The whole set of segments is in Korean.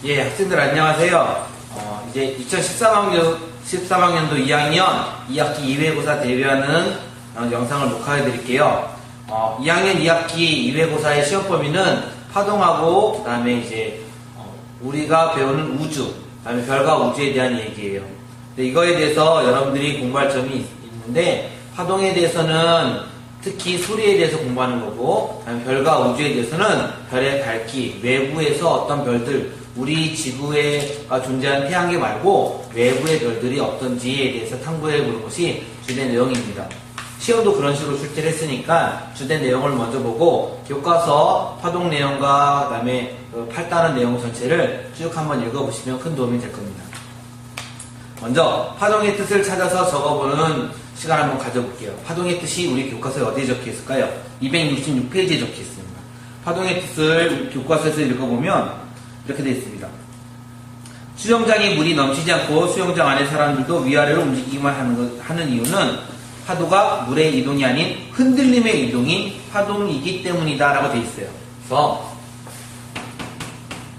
예, 학생들 안녕하세요. 이제 2013학년도 2학년 2학기 2회고사 대비하는 영상을 녹화해 드릴게요. 2학년 2학기 2회고사의 시험 범위는 파동하고, 그 다음에 이제, 우리가 배우는 우주, 그 다음에 별과 우주에 대한 얘기예요. 근데 이거에 대해서 여러분들이 공부할 점이 있는데, 파동에 대해서는 특히 소리에 대해서 공부하는 거고, 그다음에 별과 우주에 대해서는 별의 밝기, 외부에서 어떤 별들, 우리 지구에가 존재하는 태양계 말고 외부의 별들이 어떤지에 대해서 탐구해 보는 것이 주된 내용입니다. 시험도 그런 식으로 출제를 했으니까 주된 내용을 먼저 보고 교과서 파동 내용과 그다음에 팔다른 내용 전체를 쭉 한번 읽어보시면 큰 도움이 될 겁니다. 먼저 파동의 뜻을 찾아서 적어보는 시간 한번 가져볼게요. 파동의 뜻이 우리 교과서에 어디에 적혀 있을까요? 266페이지에 적혀 있습니다. 파동의 뜻을 교과서에서 읽어보면 이렇게 되어 있습니다. 수영장에 물이 넘치지 않고 수영장 안에 사람들도 위아래로 움직이기만 하는 이유는 파도가 물의 이동이 아닌 흔들림의 이동인 파동이기 때문이다 라고 되어 있어요. 그래서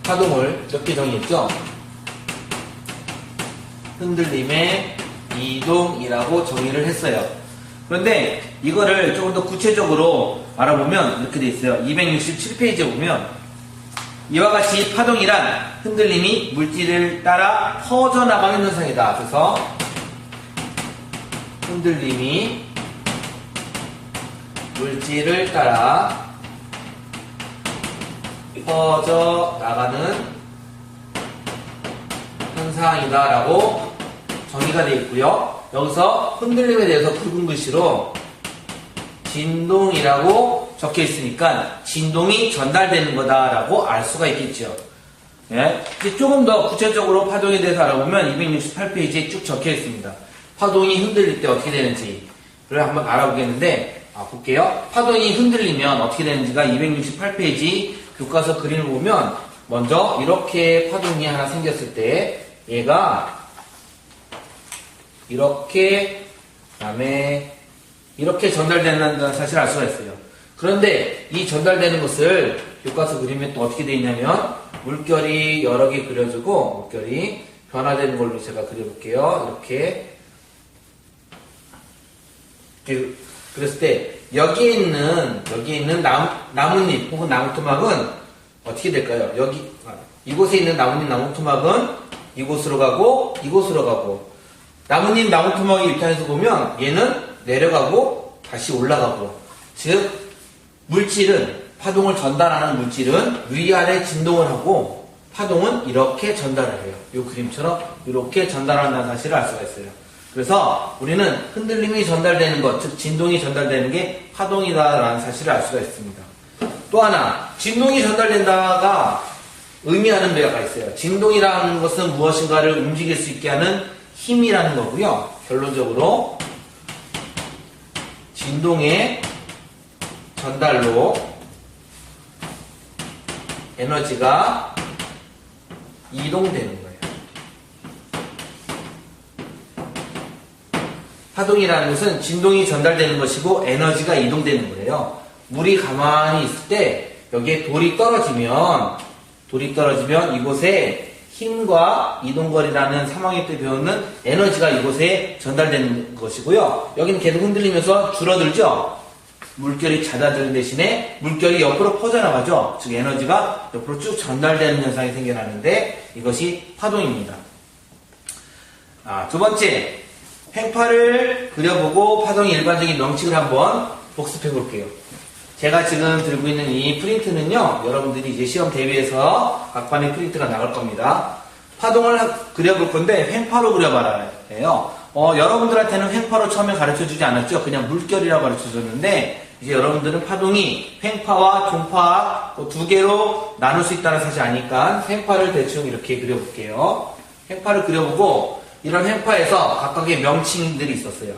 파동을 이렇게 정의했죠. 흔들림의 이동이라고 정의를 했어요. 그런데 이거를 조금 더 구체적으로 알아보면 이렇게 되어 있어요. 267페이지에 보면 이와 같이 파동이란 흔들림이 물질을 따라 퍼져나가는 현상이다. 그래서 흔들림이 물질을 따라 퍼져나가는 현상이다 라고 정의가 되어 있고요. 여기서 흔들림에 대해서 굵은 글씨로 진동이라고 적혀 있으니까 진동이 전달되는 거다라고 알 수가 있겠죠. 예? 이제 조금 더 구체적으로 파동에 대해서 알아보면 268페이지에 쭉 적혀 있습니다. 파동이 흔들릴 때 어떻게 되는지를 한번 알아보겠는데, 볼게요. 파동이 흔들리면 어떻게 되는지가 268페이지 교과서 그림을 보면 먼저 이렇게 파동이 하나 생겼을 때 얘가 이렇게, 그다음에 이렇게 전달되는 사실을 알 수가 있어요. 그런데 이 전달되는 것을 교과서 그림에 또 어떻게 되어 있냐면 물결이 여러 개 그려주고 물결이 변화되는 걸로 제가 그려볼게요. 이렇게 그랬을 때 여기에 있는 나뭇잎 혹은 나무토막은 어떻게 될까요? 이곳에 있는 나뭇잎 나무토막은 이곳으로 가고 이곳으로 가고, 나뭇잎 나무토막의 입장에서 보면 얘는 내려가고 다시 올라가고, 즉 물질은, 파동을 전달하는 물질은 위아래 진동을 하고 파동은 이렇게 전달을 해요. 이 그림처럼 이렇게 전달한다는 사실을 알 수가 있어요. 그래서 우리는 흔들림이 전달되는 것, 즉 진동이 전달되는 게 파동이다라는 사실을 알 수가 있습니다. 또 하나, 진동이 전달된다가 의미하는 바가 있어요. 진동이라는 것은 무엇인가를 움직일 수 있게 하는 힘이라는 거고요. 결론적으로 진동의 전달로 에너지가 이동되는 거예요. 파동이라는 것은 진동이 전달되는 것이고 에너지가 이동되는 거예요. 물이 가만히 있을 때 여기에 돌이 떨어지면 이곳에 힘과 이동거리라는 3학년 때 배우는 에너지가 이곳에 전달되는 것이고요. 여기는 계속 흔들리면서 줄어들죠. 물결이 잦아드는 대신에 물결이 옆으로 퍼져나가죠. 즉 에너지가 옆으로 쭉 전달되는 현상이 생겨나는데 이것이 파동입니다. 두 번째, 횡파를 그려보고 파동의 일반적인 명칭을 한번 복습해 볼게요. 제가 지금 들고 있는 이 프린트는요, 여러분들이 이제 시험 대비해서 각반의 프린트가 나갈 겁니다. 파동을 그려볼 건데 횡파로 그려봐라 해요. 여러분들한테는 횡파로 처음에 가르쳐주지 않았죠. 그냥 물결이라고 가르쳐줬는데 이제 여러분들은 파동이 횡파와 종파 두 개로 나눌 수 있다는 사실 아니까 횡파를 대충 이렇게 그려볼게요. 횡파를 그려보고 이런 횡파에서 각각의 명칭들이 있었어요.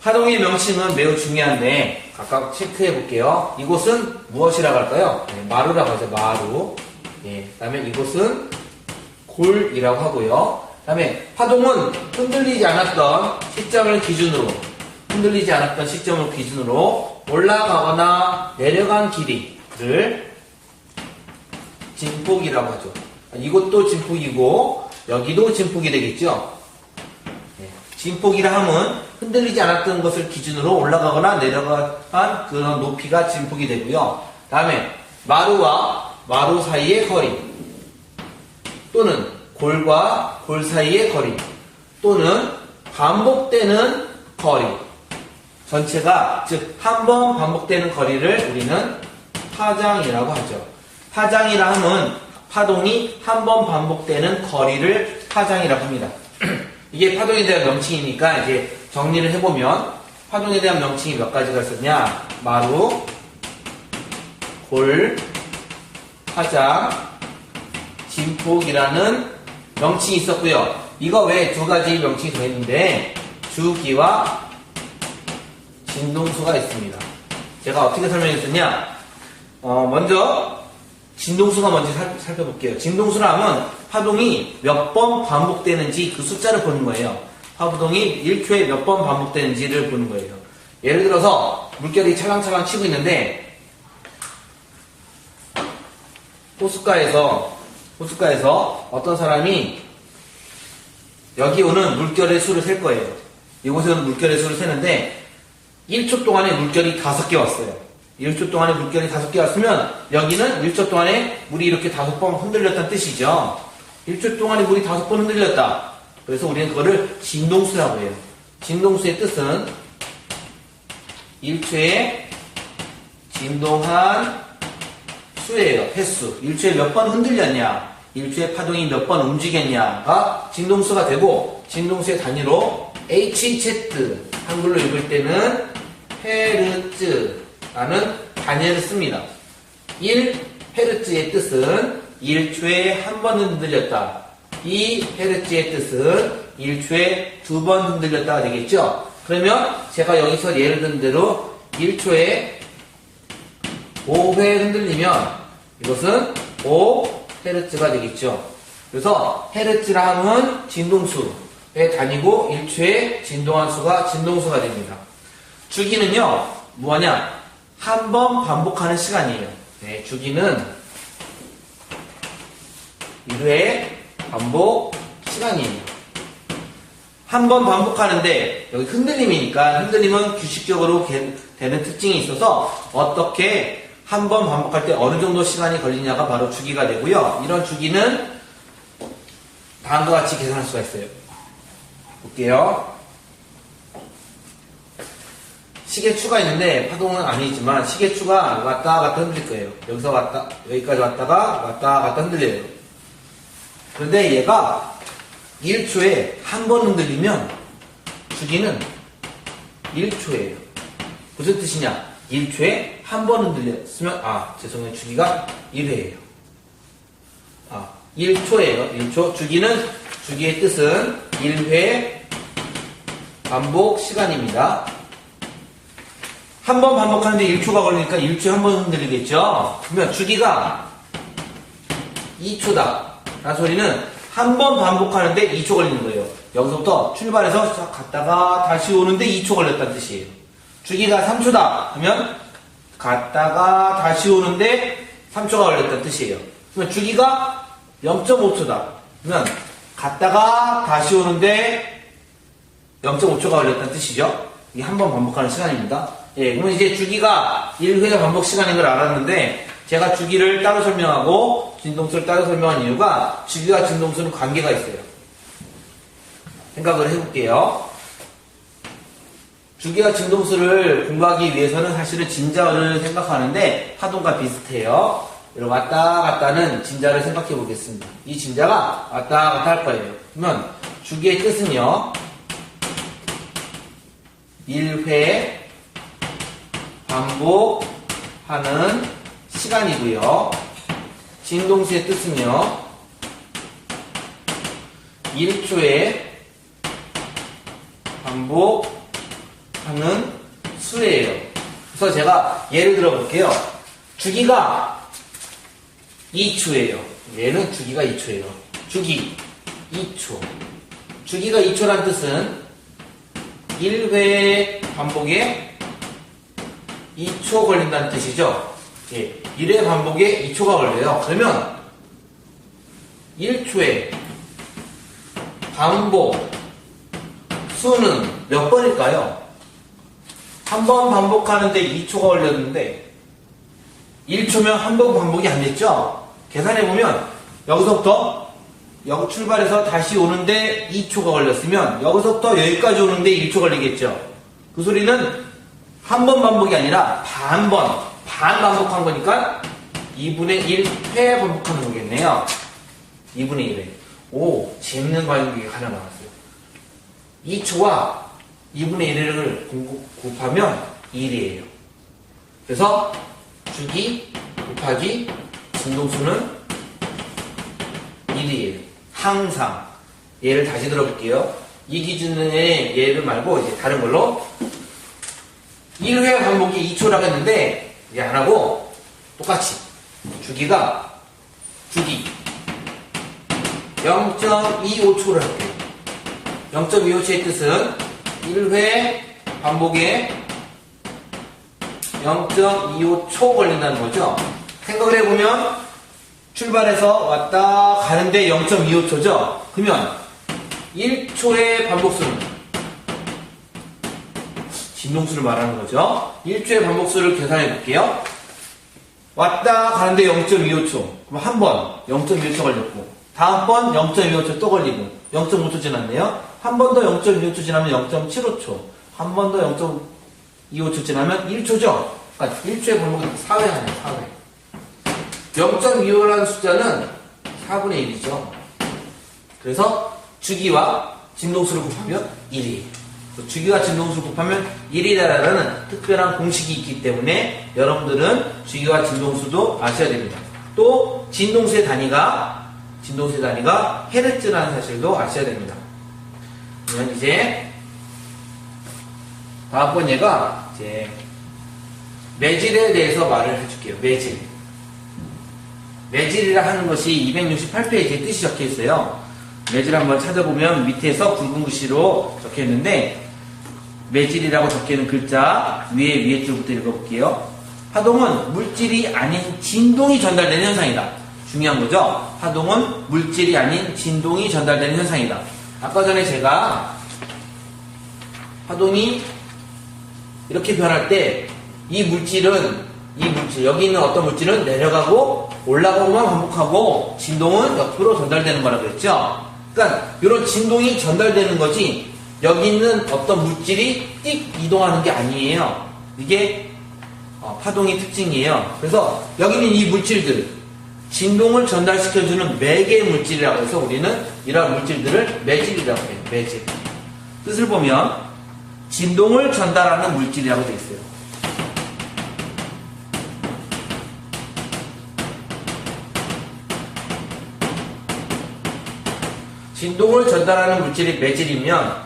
파동의 명칭은 매우 중요한데 각각 체크해 볼게요. 이곳은 무엇이라고 할까요? 마루라고 하죠. 마루. 그 다음에 이곳은 골이라고 하고요. 그 다음에 파동은 흔들리지 않았던 시점을 기준으로 올라가거나 내려간 길이를 진폭이라고 하죠. 이것도 진폭이고 여기도 진폭이 되겠죠. 진폭이라 함은 흔들리지 않았던 것을 기준으로 올라가거나 내려간 그런 높이가 진폭이 되고요. 다음에 마루와 마루 사이의 거리 또는 골과 골 사이의 거리 또는 반복되는 거리 전체가 즉 한 번 반복되는 거리를 우리는 파장이라고 하죠. 파장이라 함은 파동이 한 번 반복되는 거리를 파장이라고 합니다. 이게 파동에 대한 명칭이니까 이제 정리를 해보면 파동에 대한 명칭이 몇 가지가 있었냐? 마루, 골, 파장, 진폭이라는 명칭이 있었고요. 이거 외에 두 가지 명칭이 더 있는데 주기와 진동수가 있습니다. 제가 어떻게 설명했었냐? 먼저 진동수가 뭔지 살펴볼게요. 진동수라 하면 파동이 몇 번 반복되는지 그 숫자를 보는 거예요. 파동이 1초에 몇 번 반복되는지를 보는 거예요. 예를 들어서 물결이 찰랑찰랑 치고 있는데 호숫가에서 어떤 사람이 여기 오는 물결의 수를 셀 거예요. 이곳에 오는 물결의 수를 세는데 1초 동안에 물결이 5개 왔어요. 1초 동안에 물결이 5개 왔으면 여기는 1초 동안에 물이 이렇게 5번 흔들렸다는 뜻이죠. 1초 동안에 물이 5번 흔들렸다. 그래서 우리는 그거를 진동수라고 해요. 진동수의 뜻은 1초에 진동한 수예요. 횟수. 1초에 몇 번 흔들렸냐, 1초에 파동이 몇 번 움직였냐가 진동수가 되고, 진동수의 단위로 Hz, 한글로 읽을 때는 헤르츠라는 단위를 씁니다. 1헤르츠의 뜻은 1초에 한 번 흔들렸다. 2헤르츠의 뜻은 1초에 2번 흔들렸다가 되겠죠. 그러면 제가 여기서 예를 든 대로 1초에 5회 흔들리면 이것은 5헤르츠가 되겠죠. 그래서 헤르츠라 함은 진동수의 단위고 1초에 진동한 수가 진동수가 됩니다. 주기는요, 뭐냐? 한 번 반복하는 시간이에요. 네, 주기는 1회 반복 시간이에요. 한 번 반복하는데 여기 흔들림이니까 흔들림은 규칙적으로 되는 특징이 있어서 어떻게 한 번 반복할 때 어느 정도 시간이 걸리냐가 바로 주기가 되고요. 이런 주기는 다음과 같이 계산할 수가 있어요. 볼게요. 시계추가 있는데 파동은 아니지만 시계추가 왔다 갔다 흔들릴 거예요. 여기서 왔다, 여기까지 왔다가 왔다 갔다 흔들려요. 그런데 얘가 1초에 한 번 흔들리면 주기는 1초예요. 무슨 뜻이냐? 1초에 한 번 흔들렸으면, 죄송해요. 주기가 1회예요. 1초예요. 1초. 주기의 뜻은 1회 반복 시간입니다. 한 번 반복하는데 1초가 걸리니까 1초에 한 번 흔들리겠죠? 그러면 주기가 2초다. 라는 소리는 한 번 반복하는데 2초 걸리는 거예요. 여기서부터 출발해서 갔다가 다시 오는데 2초 걸렸다는 뜻이에요. 주기가 3초다. 그러면 갔다가 다시 오는데 3초가 걸렸다는 뜻이에요. 그러면 주기가 0.5초다. 그러면 갔다가 다시 오는데 0.5초가 걸렸다는 뜻이죠. 이게 한 번 반복하는 시간입니다. 예, 그러면 이제 주기가 1회 반복 시간인 걸 알았는데 제가 주기를 따로 설명하고 진동수를 따로 설명한 이유가 주기와 진동수는 관계가 있어요. 생각을 해볼게요. 주기와 진동수를 공부하기 위해서는 사실은 진자를 생각하는데 파동과 비슷해요. 이렇게 왔다 갔다는 진자를 생각해 보겠습니다. 이 진자가 왔다 갔다 할 거예요. 그러면 주기의 뜻은요, 1회 반복하는 시간이고요. 진동수의 뜻은요, 1초에 반복하는 수예요. 그래서 제가 예를 들어 볼게요. 주기가 2초예요. 얘는 주기가 2초예요. 주기 2초. 주기가 2초란 뜻은 1회 반복에 2초 걸린다는 뜻이죠. 예, 1회 반복에 2초가 걸려요. 그러면 1초에 반복 수는 몇 번일까요? 한 번 반복하는데 2초가 걸렸는데 1초면 한 번 반복이 안 됐죠? 계산해보면 여기서부터 여기 출발해서 다시 오는데 2초가 걸렸으면 여기서부터 여기까지 오는데 1초 걸리겠죠? 그 소리는 한 번 반복이 아니라 반 반복한 거니까 2분의 1회 반복하는 거겠네요. 2분의 1회. 오, 재밌는 관계가 하나 나왔어요. 2초와 2분의 1을 곱하면 1이에요. 그래서 주기 곱하기 진동수는 1이에요. 항상. 예를 다시 들어볼게요. 이 기준의 예를 말고 이제 다른 걸로 1회 반복이 2초라고 했는데 이제 안 하고 똑같이 주기가 주기 0.25초를 할게요. 0.25초의 뜻은 1회 반복에 0.25초 걸린다는 거죠. 생각을 해보면 출발해서 왔다 가는데 0.25초죠. 그러면 1초의 반복수는 진동수를 말하는 거죠. 1초의 반복수를 계산해 볼게요. 왔다 가는데 0.25초. 그럼 한 번 0.25초 걸렸고 다음번 0.25초 또 걸리고 0.5초 지났네요. 한 번 더 0.25초 지나면 0.75초. 한 번 더 0.25초 지나면 1초죠. 그러니까 1초의 반복은 4회 하네요. 4회. 0.25라는 숫자는 4분의 1이죠. 그래서 주기와 진동수를 곱하면 1이에요. 주기와 진동수를 곱하면 1이라는 특별한 공식이 있기 때문에 여러분들은 주기와 진동수도 아셔야 됩니다. 또 진동수의 단위가 헤르츠라는 사실도 아셔야 됩니다. 그러면 이제 다음번 얘가 이제 매질에 대해서 말을 해줄게요. 매질이라 하는 것이 268페이지에 뜻이 적혀 있어요. 매질 한번 찾아보면 밑에서 굵은 글씨로 적혀 있는데 매질이라고 적혀 있는 글자 위에 줄부터 읽어볼게요. 파동은 물질이 아닌 진동이 전달되는 현상이다. 중요한 거죠. 파동은 물질이 아닌 진동이 전달되는 현상이다. 아까 전에 제가 파동이 이렇게 변할 때 이 물질 여기 있는 어떤 물질은 내려가고 올라가고만 반복하고 진동은 옆으로 전달되는 거라고 했죠. 그러니까 이런 진동이 전달되는 거지 여기 있는 어떤 물질이 띡 이동하는 게 아니에요. 이게 파동의 특징이에요. 그래서 여기 있는 이 물질들 진동을 전달시켜주는 매개 물질이라고 해서 우리는 이러한 물질들을 매질이라고 해요. 매질. 뜻을 보면 진동을 전달하는 물질이라고 되어 있어요. 진동을 전달하는 물질이 매질이면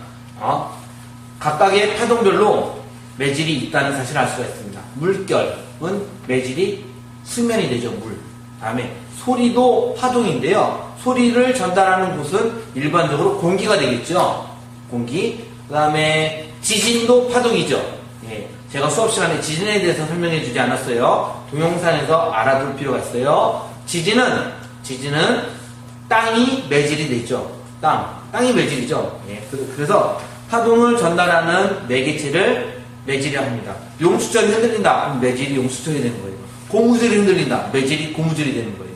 각각의 파동별로 매질이 있다는 사실을 알 수가 있습니다. 물결은 매질이 수면이 되죠. 물. 다음에 소리도 파동인데요. 소리를 전달하는 곳은 일반적으로 공기가 되겠죠. 공기. 그 다음에 지진도 파동이죠. 예, 제가 수업 시간에 지진에 대해서 설명해 주지 않았어요. 동영상에서 알아둘 필요가 있어요. 지진은 땅이 매질이 되죠. 땅이 매질이죠. 예, 그래서 파동을 전달하는 매개체를 매질이라고 합니다. 용수철이 흔들린다. 매질이 용수철이 되는 거예요. 고무줄이 흔들린다. 매질이 고무줄이 되는 거예요.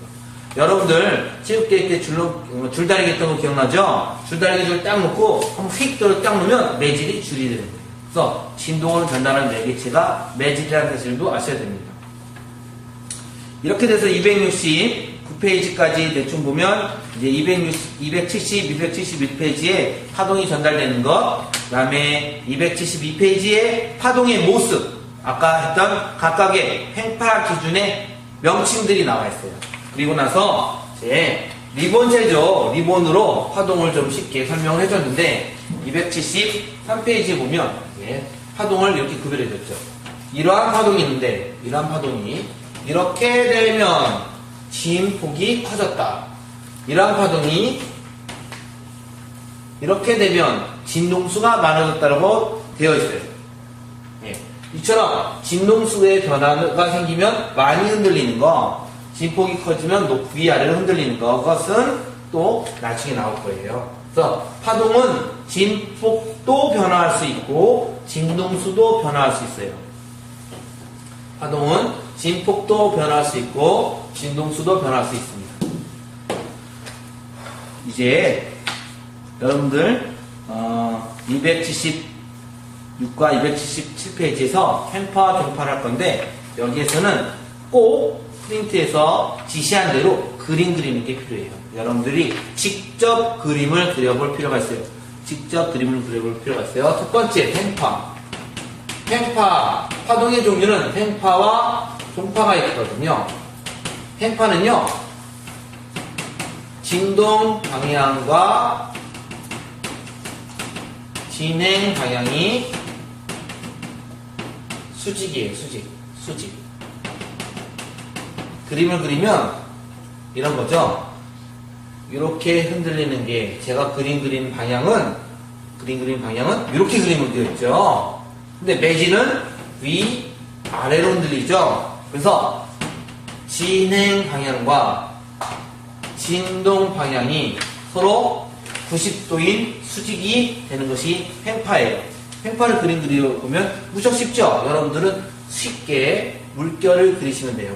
여러분들 체육대회 때 줄다리기 했던 거 기억나죠? 줄다리기 줄 딱 놓고 한번 휙 딱 놓으면 매질이 줄이 되는 거예요. 그래서 진동을 전달하는 매개체가 매질이라는 사실도 아셔야 됩니다. 이렇게 돼서 269페이지까지 대충 보면 이제 270, 271페이지에 파동이 전달되는 것, 그 다음에 272페이지에 파동의 모습, 아까 했던 각각의 횡파 기준의 명칭들이 나와 있어요. 그리고 나서 이제 리본체죠. 리본으로 파동을 좀 쉽게 설명을 해줬는데 273페이지에 보면 파동을 이렇게 구별해줬죠. 이러한 파동이 있는데 이러한 파동이 이렇게 되면 진폭이 커졌다. 이러한 파동이 이렇게 되면 진동수가 많아졌다고 되어 있어요. 이처럼 진동수의 변화가 생기면 많이 흔들리는 거, 진폭이 커지면 위아래로 흔들리는 거, 그것은 또 나중에 나올 거예요. 그래서 파동은 진폭도 변화할 수 있고 진동수도 변화할 수 있어요. 파동은 진폭도 변화할 수 있고 진동수도 변화할 수 있습니다. 이제 여러분들 276과 277페이지에서 햄퍼와 종파를 할 건데 여기에서는 꼭 프린트에서 지시한 대로 그림 그리는 게 필요해요. 여러분들이 직접 그림을 그려볼 필요가 있어요. 직접 그림을 그려볼 필요가 있어요. 첫 번째, 햄파. 햄파, 파동의 종류는 햄파와 종파가 있거든요. 햄파는요, 진동 방향과 진행 방향이 수직이에요. 수직. 그림을 그리면 이런 거죠. 이렇게 흔들리는 게 제가 그린 방향은 이렇게 그림을 그렸죠. 근데 매진은 위 아래로 흔들리죠. 그래서 진행 방향과 진동 방향이 서로 90도인 수직이 되는 것이 횡파예요. 횡파를 그려보면 무척 쉽죠? 여러분들은 쉽게 물결을 그리시면 돼요.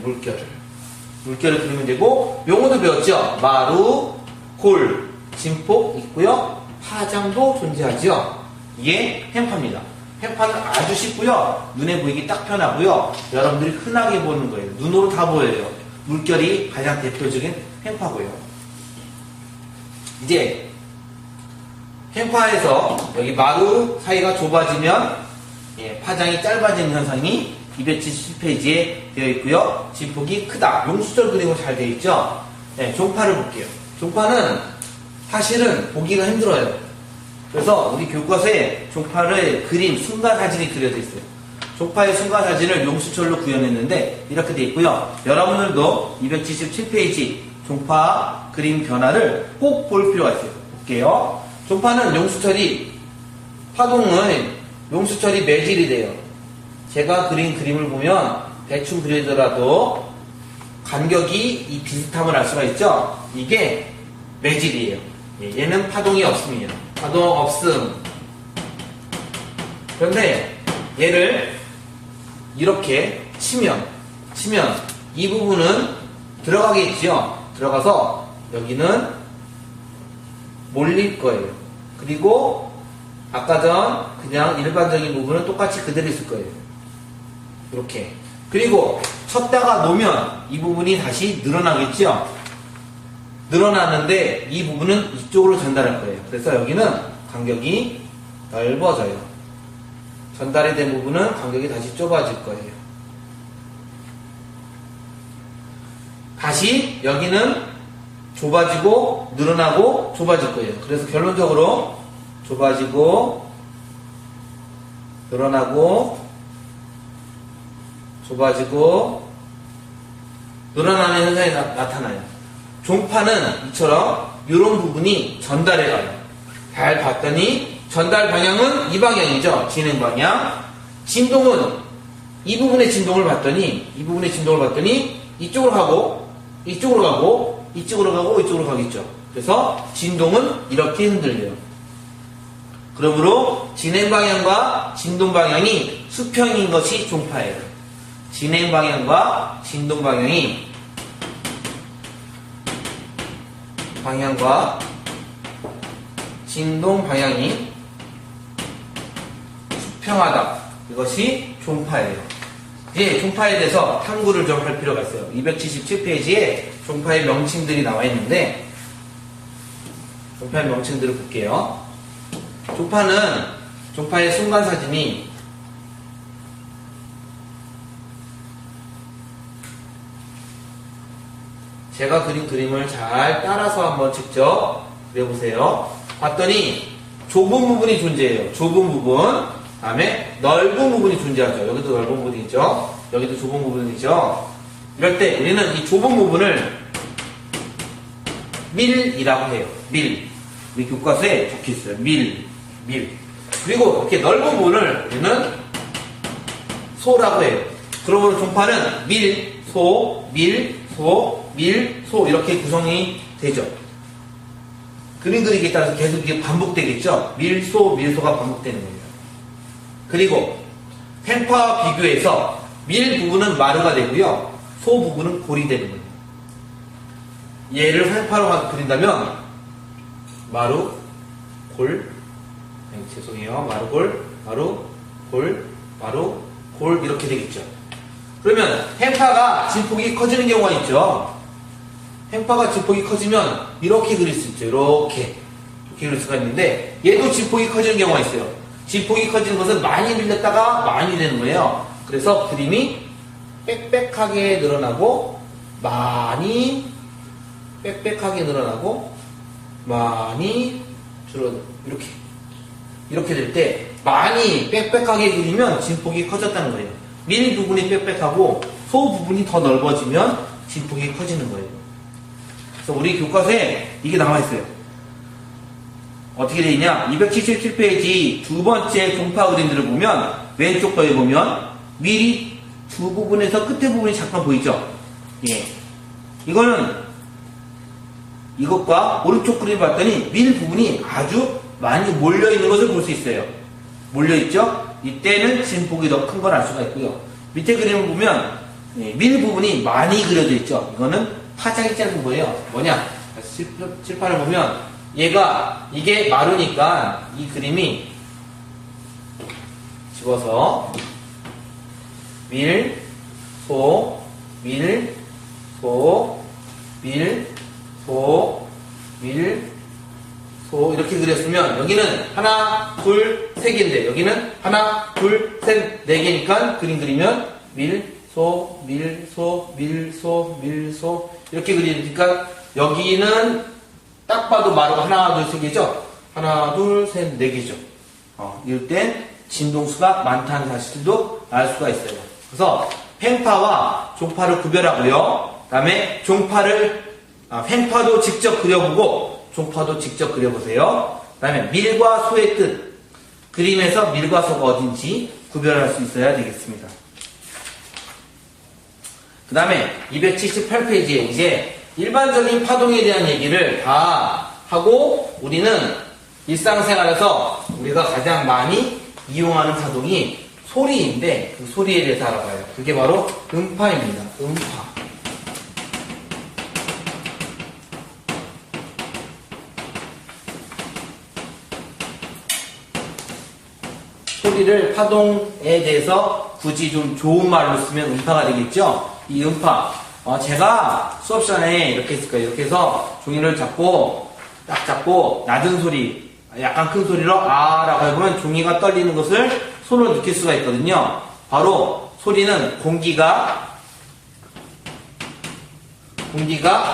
물결을 그리면 되고, 용어도 배웠죠? 마루, 골, 진폭 있고요. 파장도 존재하죠. 이게 횡파입니다. 횡파는 아주 쉽고요. 눈에 보이기 딱 편하고요. 여러분들이 흔하게 보는 거예요. 눈으로 다 보여요. 물결이 가장 대표적인 횡파고요. 이제 횡파에서 여기 마루 사이가 좁아지면 파장이 짧아지는 현상이 277페이지에 되어 있고요. 진폭이 크다. 용수철 그림으로 잘 되어 있죠. 종파를 볼게요. 종파는 사실은 보기가 힘들어요. 그래서 우리 교과서에 종파를 그림 순간 사진이 그려져 있어요. 종파의 순간 사진을 용수철로 구현했는데 이렇게 되어 있고요. 여러분들도 277페이지 종파 그림 변화를 꼭 볼 필요가 있어요. 볼게요. 종파는 파동은 용수철이 매질이 돼요. 제가 그린 그림을 보면 대충 그리더라도 간격이 이 비슷함을 알 수가 있죠. 이게 매질이에요. 얘는 파동이 없습니다. 파동 없음. 그런데 얘를 이렇게 치면 이 부분은 들어가겠죠. 들어가서 여기는 몰릴 거예요. 그리고 아까 전 그냥 일반적인 부분은 똑같이 그대로 있을 거예요. 이렇게. 그리고 쳤다가 놓으면 이 부분이 다시 늘어나겠죠. 늘어나는데 이 부분은 이쪽으로 전달할 거예요. 그래서 여기는 간격이 넓어져요. 전달이 된 부분은 간격이 다시 좁아질 거예요. 다시 여기는 좁아지고 늘어나고 좁아질 거예요. 그래서 결론적으로 좁아지고 늘어나고 좁아지고 늘어나는 현상이 나타나요. 종파는 이처럼 이런 부분이 전달해 가요. 잘 봤더니 전달 방향은 이 방향이죠. 진행 방향. 진동은 이 부분의 진동을 봤더니 이쪽으로 가고 이쪽으로 가겠죠. 그래서 진동은 이렇게 흔들려요. 그러므로 진행 방향과 진동 방향이 수평인 것이 종파예요. 진행 방향과 진동 방향이 진동 방향이 수평하다. 이것이 종파예요. 이제 종파에 대해서 탐구를 좀 할 필요가 있어요. 277페이지에 종파의 명칭들이 나와 있는데 종파의 명칭들을 볼게요. 종파의 순간 사진이 제가 그린 그림을 잘 따라서 한번 직접 그려보세요. 봤더니 좁은 부분이 존재해요. 좁은 부분. 다음에 넓은 부분이 존재하죠. 여기도 넓은 부분이 있죠. 여기도 좁은 부분이죠. 이럴 때 우리는 이 좁은 부분을 밀이라고 해요. 밀. 우리 교과서에 적혀 있어요. 밀. 그리고 이렇게 넓은 부분을 우리는 소라고 해요. 그러므로 종파는 밀, 소 이렇게 구성이 되죠. 그림 그리기에 따라서 계속 이게 반복되겠죠? 밀소, 밀소가 반복되는 거예요. 그리고 팽파와 비교해서 밀 부분은 마루가 되고요. 소 부분은 골이 되는 거예요. 얘를 팽파로 그린다면 마루, 골, 죄송해요. 마루, 골, 마루, 골, 마루, 골 이렇게 되겠죠. 그러면 팽파가 진폭이 커지는 경우가 있죠. 팽파가 진폭이 커지면 이렇게 그릴 수 있죠. 이렇게 그릴 수가 있는데 얘도 진폭이 커지는 경우가 있어요. 진폭이 커지는 것은 많이 밀렸다가 많이 되는 거예요. 그래서 그림이 빽빽하게 늘어나고 많이 빽빽하게 늘어나고 많이 줄어 이렇게 될 때 많이 빽빽하게 그리면 진폭이 커졌다는 거예요. 밀 부분이 빽빽하고 소 부분이 더 넓어지면 진폭이 커지는 거예요. 그래서 우리 교과서에 이게 나와 있어요. 어떻게 되어 있냐? 277페이지 두 번째 종파 그림들을 보면 왼쪽 거에 보면 밀이 두 부분에서 끝에 부분이 잠깐 보이죠? 예. 이거는 이것과 오른쪽 그림 봤더니 밀 부분이 아주 많이 몰려있는 것을 볼 수 있어요. 몰려있죠? 이때는 진폭이 더 큰 걸 알 수가 있고요. 밑에 그림을 보면 밀 부분이 많이 그려져 있죠? 이거는 파장이 짧은 거예요. 뭐냐? 칠판을 보면 이게 마루니까 이 그림이 집어서 밀, 소, 밀, 소, 밀, 소, 밀, 소 이렇게 그렸으면 여기는 하나, 둘, 세 개인데 여기는 하나, 둘, 셋, 네 개니까 그림 그리면 밀, 소, 밀, 소, 밀, 소, 밀, 소 이렇게 그리니까 여기는 딱 봐도 마루가 하나, 둘, 세 개죠? 하나, 둘, 셋, 네 개죠. 이럴 땐 진동수가 많다는 사실도 알 수가 있어요. 그래서 팽파와 종파를 구별하고요. 그 다음에 팽파도 직접 그려보고 종파도 직접 그려보세요. 그 다음에 밀과 소의 뜻, 그림에서 밀과 소가 어딘지 구별할 수 있어야 되겠습니다. 그 다음에 278페이지에 이제 일반적인 파동에 대한 얘기를 다 하고 우리는 일상생활에서 우리가 가장 많이 이용하는 파동이 소리인데 그 소리에 대해서 알아봐요. 그게 바로 음파입니다. 음파. 소리를 파동에 대해서 굳이 좀 좋은 말로 쓰면 음파가 되겠죠? 이 음파. 제가 수업 시간에 이렇게 했을 거예요. 이렇게 해서 종이를 딱 잡고 낮은 소리, 약간 큰 소리로 라고 해보면 종이가 떨리는 것을 손으로 느낄 수가 있거든요. 바로 소리는 공기가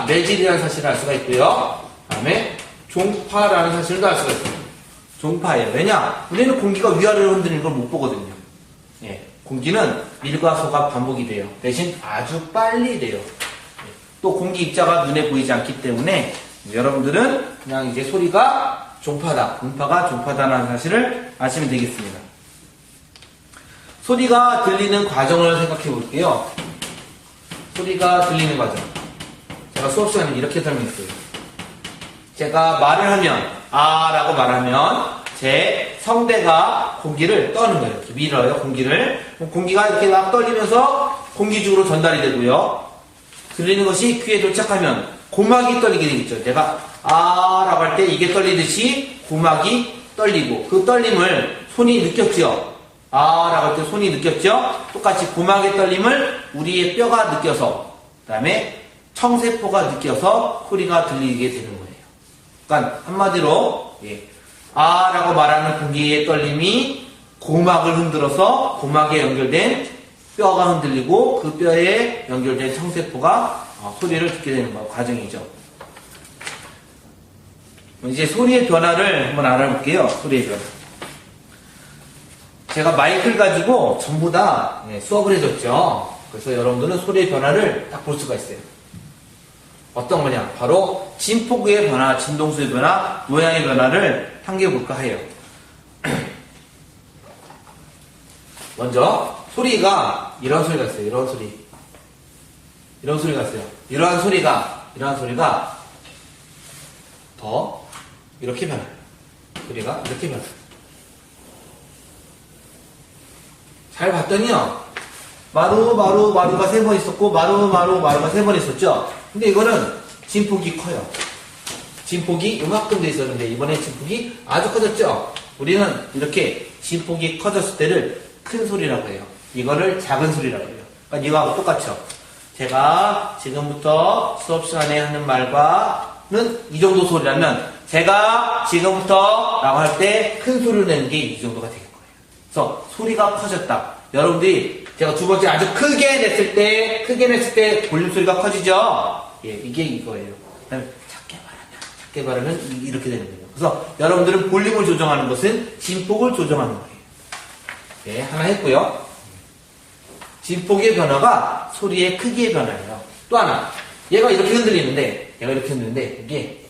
매질이라는 사실을 알 수가 있고요. 그 다음에 종파라는 사실도 알 수가 있어요. 종파예요. 왜냐? 우리는 공기가 위아래로 흔드는 걸 못 보거든요. 예, 공기는 밀과 소가 반복이 돼요. 대신 아주 빨리 돼요. 또 공기 입자가 눈에 보이지 않기 때문에 여러분들은 그냥 이제 소리가 종파다, 음파가 종파다라는 사실을 아시면 되겠습니다. 소리가 들리는 과정을 생각해 볼게요. 소리가 들리는 과정. 제가 수업 시간에 이렇게 설명했어요. 제가 말을 하면, 라고 말하면, 제 성대가 공기를 떠는 거예요. 이렇게 밀어요, 공기를. 공기가 이렇게 막 떨리면서 공기중으로 전달이 되고요. 들리는 것이 귀에 도착하면 고막이 떨리게 되겠죠. 내가, 라고 할 때 이게 떨리듯이 고막이 떨리고, 그 떨림을 손이 느꼈죠. 라고 할 때 손이 느꼈죠. 똑같이 고막의 떨림을 우리의 뼈가 느껴서, 그 다음에 청세포가 느껴서 소리가 들리게 되는 거예요. 그러니까 한마디로 라고 말하는 공기의 떨림이 고막을 흔들어서 고막에 연결된 뼈가 흔들리고 그 뼈에 연결된 청세포가 소리를 듣게 되는 과정이죠. 이제 소리의 변화를 한번 알아볼게요. 소리의 변화. 제가 마이크를 가지고 전부 다 수업을 해줬죠. 그래서 여러분들은 소리의 변화를 딱 볼 수가 있어요. 어떤 거냐? 바로 진폭의 변화, 진동수의 변화, 모양의 변화를 한겨볼까 해요. 먼저 소리가 이런 소리가 있어요. 이런 소리가 있어요. 이러한 소리가 더 이렇게 변해요. 소리가 이렇게 변해요. 잘 봤더니요. 마루가 3번 있었고, 마루가 3번 있었죠? 근데 이거는 진폭이 커요. 진폭이 요만큼 돼 있었는데, 이번에 진폭이 아주 커졌죠? 우리는 이렇게 진폭이 커졌을 때를 큰 소리라고 해요. 이거를 작은 소리라고 해요. 그러니까 이거하고 똑같죠? 제가 지금부터 수업 시간에 하는 말과는 이 정도 소리라면, 제가 지금부터 라고 할 때 큰 소리를 내는 게 이 정도가 되는 거예요. 그래서 소리가 커졌다. 여러분들이 제가 두 번째 아주 크게 냈을 때 볼륨 소리가 커지죠? 예, 이게 이거예요. 그다음에 작게 말하면 이렇게 되는 거예요. 그래서 여러분들은 볼륨을 조정하는 것은 진폭을 조정하는 거예요. 예, 하나 했고요. 진폭의 변화가 소리의 크기의 변화예요. 또 하나, 얘가 이렇게 흔들리는데 이게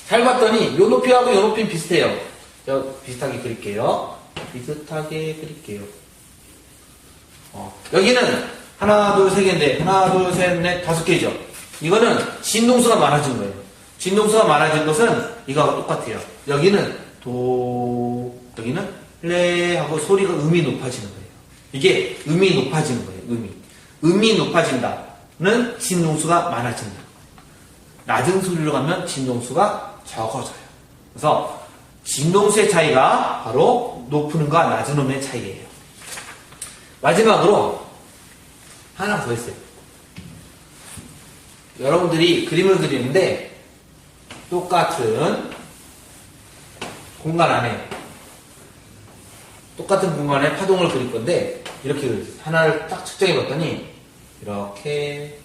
잘 봤더니 요 높이하고 요 높이는 비슷해요. 비슷하게 그릴게요. 여기는 하나, 둘, 세 개인데 하나, 둘, 셋, 넷, 5개죠. 이거는 진동수가 많아진 거예요. 진동수가 많아진 것은 이거하고 똑같아요. 여기는 도, 여기는 레 하고 소리가 음이 높아지는 거예요. 이게 음이 높아지는 거예요. 음이 높아진다는 진동수가 많아진다. 낮은 소리로 가면 진동수가 적어져요. 그래서 진동수의 차이가 바로 높은 음과 낮은 음의 차이예요. 마지막으로 하나 더 있어요. 여러분들이 그림을 그리는데 똑같은 공간 안에 파동을 그릴 건데 이렇게 그렸어요. 하나를 딱 측정해 봤더니 이렇게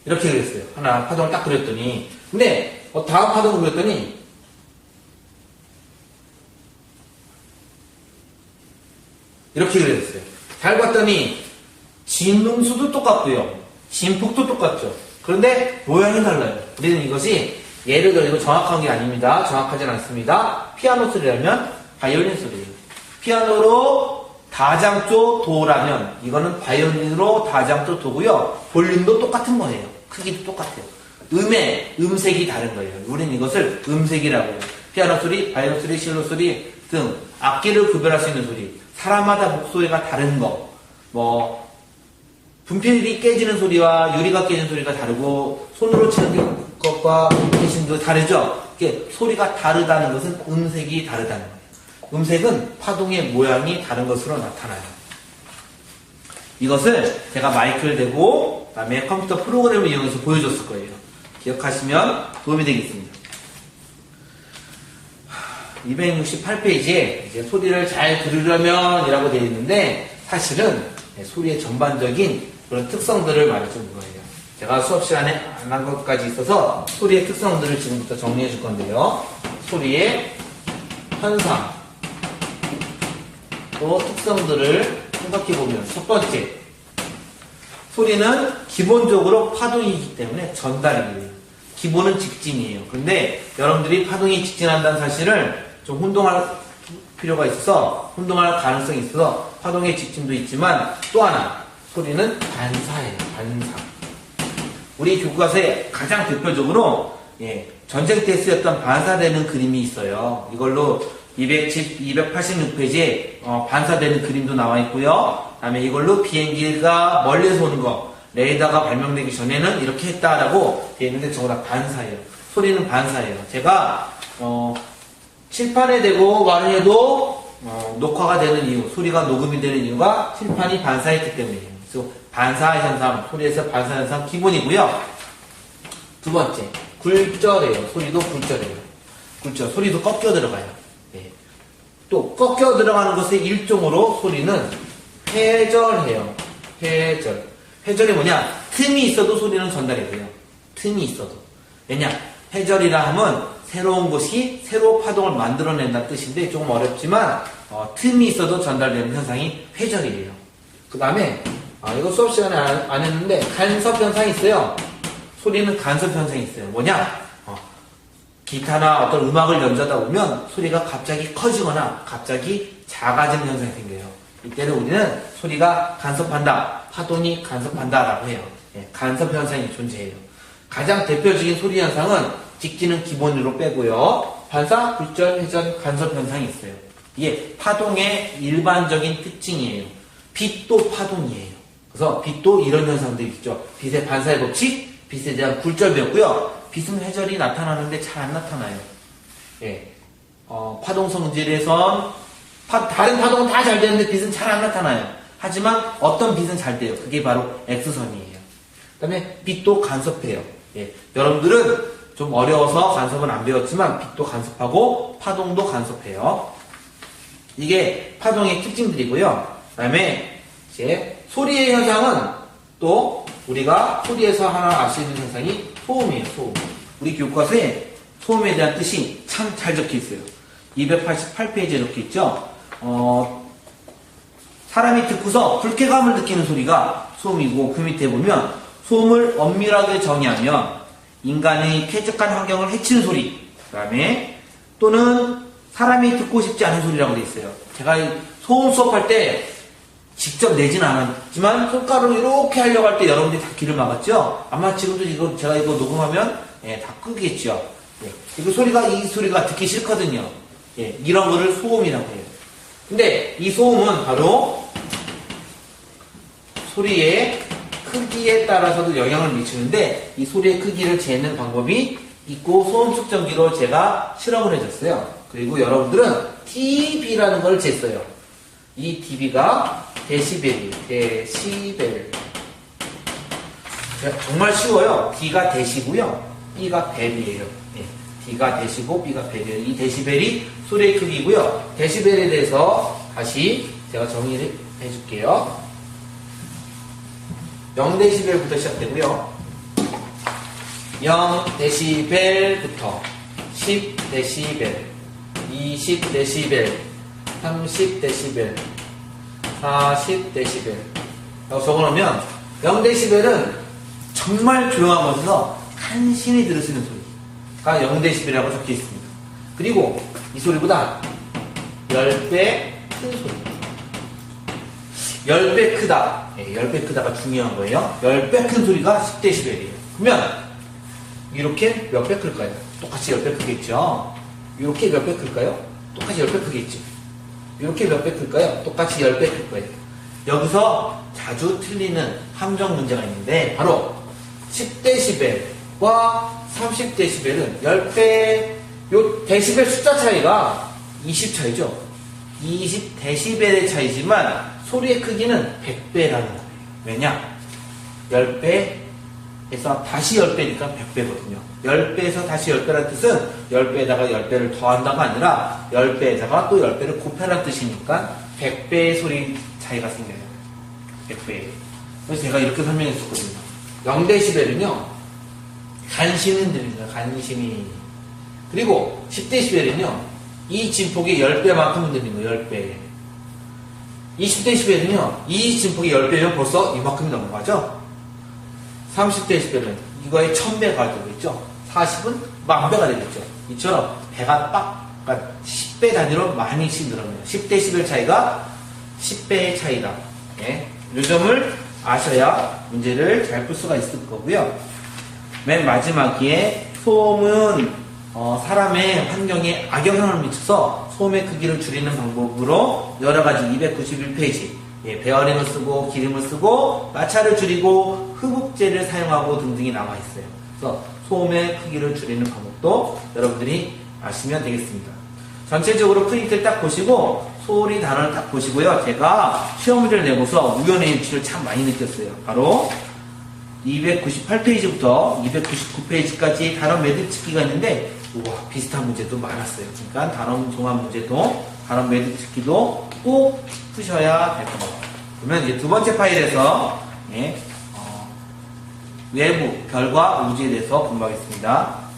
그렸어요. 하나 파동을 딱 그렸더니 근데 다음 파동을 그렸더니 이렇게 그렸어요. 잘 봤더니 진동수도 똑같고요. 진폭도 똑같죠. 그런데 모양이 달라요. 우리는 이것이 예를 들어 이거 정확한 게 아닙니다. 정확하진 않습니다. 피아노 소리라면 바이올린 소리예요. 피아노로 다장조 도라면 이거는 바이올린으로 다장조 도고요. 볼륨도 똑같은 거예요. 크기도 똑같아요. 음색이 다른 거예요. 우리는 이것을 음색이라고 해요. 피아노 소리, 바이올린 소리, 실로 소리 등 악기를 구별할 수 있는 소리. 사람마다 목소리가 다른 거. 분필이 깨지는 소리와 유리가 깨지는 소리가 다르고 손으로 치는 것과 깨지는 거 다르죠? 이게 소리가 다르다는 것은 음색이 다르다는 거예요. 음색은 파동의 모양이 다른 것으로 나타나요. 이것을 제가 마이크를 대고 그다음에 컴퓨터 프로그램을 이용해서 보여줬을 거예요. 기억하시면 도움이 되겠습니다. 268페이지에 이제 소리를 잘 들으려면 이라고 되어 있는데 사실은 소리의 전반적인 그런 특성들을 말해주는 거예요. 제가 수업 시간에 안 한 것까지 있어서 소리의 특성들을 지금부터 정리해 줄 건데요. 소리의 현상 또 특성들을 생각해 보면 첫 번째, 소리는 기본적으로 파동이기 때문에 전달이 돼요. 기본은 직진이에요. 그런데 여러분들이 파동이 직진한다는 사실을 좀 혼동할 필요가 있어서, 혼동할 가능성이 있어서 파동의 직진도 있지만 또 하나, 소리는 반사예요. 반사. 우리 교과서에 가장 대표적으로 전쟁 때 쓰였던 반사되는 그림이 있어요. 이걸로 286페이지에 반사되는 그림도 나와 있고요. 그 다음에 이걸로 비행기가 멀리서 오는 거, 레이더가 발명되기 전에는 이렇게 했다라고 되어 있는데 저거 다 반사예요. 소리는 반사예요. 제가 칠판에 대고 말을 해도 녹화가 되는 이유, 소리가 녹음이 되는 이유가 칠판이 반사했기 때문이에요. 그래서 반사 현상, 소리에서 반사 현상 기본이고요. 두 번째, 굴절해요. 소리도 굴절해요. 굴절, 소리도 꺾여 들어가요. 또 꺾여 들어가는 것의 일종으로 소리는 회절해요. 회절. 회절이 뭐냐? 틈이 있어도 소리는 전달이 돼요. 틈이 있어도. 왜냐? 회절이라 하면 새로운 것이 새로 파동을 만들어낸다는 뜻인데 조금 어렵지만 틈이 있어도 전달되는 현상이 회절이에요. 그 다음에 이거 수업 시간에 안 했는데 간섭 현상이 있어요. 소리는 간섭 현상이 있어요. 뭐냐? 기타나 어떤 음악을 연주하다 보면 소리가 갑자기 커지거나 갑자기 작아지는 현상이 생겨요. 이때는 우리는 소리가 간섭한다, 파동이 간섭한다라고 해요. 예, 간섭 현상이 존재해요. 가장 대표적인 소리 현상은 직진은 기본으로 빼고요. 반사, 굴절, 회전, 간섭 현상이 있어요. 이게 파동의 일반적인 특징이에요. 빛도 파동이에요. 그래서 빛도 이런 현상들이 있죠. 빛의 반사의 법칙, 빛에 대한 굴절 배웠고요. 빛은 회전이 나타나는데 잘 안 나타나요. 예, 파동 성질에선 다른 파동은 다 잘 되는데 빛은 잘 안 나타나요. 하지만 어떤 빛은 잘 돼요. 그게 바로 X선이에요. 그 다음에 빛도 간섭해요. 예, 여러분들은 좀 어려워서 간섭은 안 배웠지만 빛도 간섭하고 파동도 간섭해요. 이게 파동의 특징들이고요. 그 다음에 이제 소리의 현상은 또 우리가 소리에서 하나 알 수 있는 현상이 소음이에요. 소음. 우리 교과서에 소음에 대한 뜻이 참 잘 적혀 있어요. 288페이지에 적혀 있죠. 사람이 듣고서 불쾌감을 느끼는 소리가 소음이고, 그 밑에 보면 소음을 엄밀하게 정의하면 인간의 쾌적한 환경을 해치는 소리, 그 다음에 또는 사람이 듣고 싶지 않은 소리라고 되어 있어요. 제가 소음 수업할 때 직접 내진 않았지만 손가락으로 이렇게 하려고 할 때 여러분들이 다 귀를 막았죠? 아마 지금도 제가 이거 녹음하면 다 끄겠죠. 이 소리가 듣기 싫거든요. 이런 거를 소음이라고 해요. 근데 이 소음은 바로 소리의 크기에 따라서도 영향을 미치는데, 이 소리의 크기를 재는 방법이 있고 소음 측정기로 제가 실험을 해줬어요. 그리고 여러분들은 dB라는 걸 쟀어요. 이 dB가 데시벨이에요. 데시벨. 정말 쉬워요. D가 데시고요, B가 벨이에요. D가 데시고 B가 벨이에요. 이 데시벨이 소리의 크기고요. 데시벨에 대해서 다시 제가 정의를 해줄게요. 0데시벨부터 시작되고요. 0데시벨부터 10데시벨, 20데시벨, 30데시벨, 40데시벨. 라고 적어놓으면 0데시벨은 정말 조용한 곳에서 간신히 들을 수 있는 소리가 0데시벨이라고 적혀 있습니다. 그리고 이 소리보다 10배 큰 소리. 10배 크다. 10배 크다가 중요한 거예요. 10배 큰 소리가 10데시벨이에요. 그러면 이렇게 몇 배 클까요? 똑같이 10배 크겠죠. 이렇게 몇 배 클까요? 똑같이 10배 크겠죠. 이렇게 몇 배 클까요? 똑같이 10배 클 거예요. 여기서 자주 틀리는 함정 문제가 있는데, 바로 10데시벨과 30데시벨은 10배, 요 데시벨 숫자 차이가 20 차이죠. 20데시벨의 차이지만 소리의 크기는 100배라는 거예요. 왜냐? 10배에서 다시 10배니까 100배거든요. 10배에서 다시 10배라는 뜻은 10배에다가 10배를 더한다가 아니라 10배에다가 또 10배를 곱해라는 뜻이니까 100배의 소리 차이가 생겨요. 100배. 그래서 제가 이렇게 설명했었거든요. 0데시벨은요, 간신히 들립니다. 간신히. 그리고 10데시벨은요, 이 진폭이 10배만큼 들리는 거예요. 10배. 20데시벨은요, 이 진폭이 10배면 벌써 이만큼이 넘어가죠. 30데시벨은 이거의 1000배가 되겠죠. 40은 10,000배가 되겠죠. 이처럼 배가 그러니까 10배 단위로 많이씩 늘어나요. 10데시벨 차이가 10배의 차이다. 이 점을 아셔야 문제를 잘 풀 수가 있을 거고요. 맨 마지막에 소음은 사람의 환경에 악영향을 미쳐서 소음의 크기를 줄이는 방법으로 여러가지 291페이지 베어링을 쓰고 기름을 쓰고 마찰을 줄이고 흡입제를 사용하고 등등이 나와 있어요. 그래서 소음의 크기를 줄이는 방법도 여러분들이 아시면 되겠습니다. 전체적으로 프린트를 딱 보시고 소리 단어를 딱 보시고요. 제가 시험 문제를 내고서 우연의 일치를 참 많이 느꼈어요. 바로 298페이지부터 299페이지까지 단원 매듭 짓기가 있는데, 우와, 비슷한 문제도 많았어요. 그러니까 단원 종합 문제도 단원 매듭 짓기도 꼭 푸셔야 될 겁니다. 그러면 이제 두 번째 파일에서 외부, 별과 우주에 대해서 공부하겠습니다.